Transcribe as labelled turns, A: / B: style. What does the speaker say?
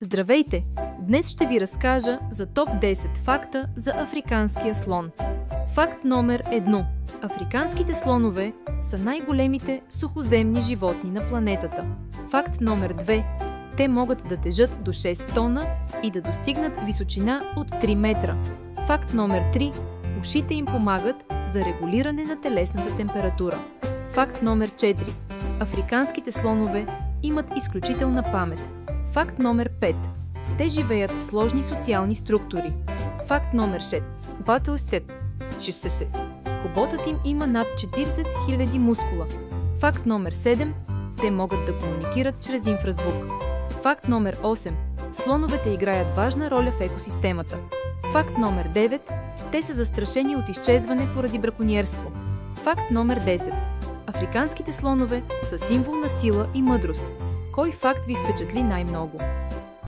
A: Здравейте! Днес ще ви разкажа за топ 10 факта за африканския слон. Факт номер 1. Африканските слонове са най-големите сухоземни животни на планетата. Факт номер 2. Те могат да тежат до 6 тона и да достигнат височина от 3 метра. Факт номер 3. Ушите им помагат за регулиране на телесната температура. Факт номер 4. Африканските слонове имат изключителна памет. Факт номер 5. Те живеят в сложни социални структури. Факт номер 6. Хоботът им има над 40 000 мускула. Факт номер 7. Те могат да комуникират чрез инфразвук. Факт номер 8. Слоновете играят важна роля в екосистемата. Факт номер 9. Те са застрашени от изчезване поради бракониерство. Факт номер 10. Африканските слонове са символ на сила и мъдрост. Кой факт ви впечатли най-много?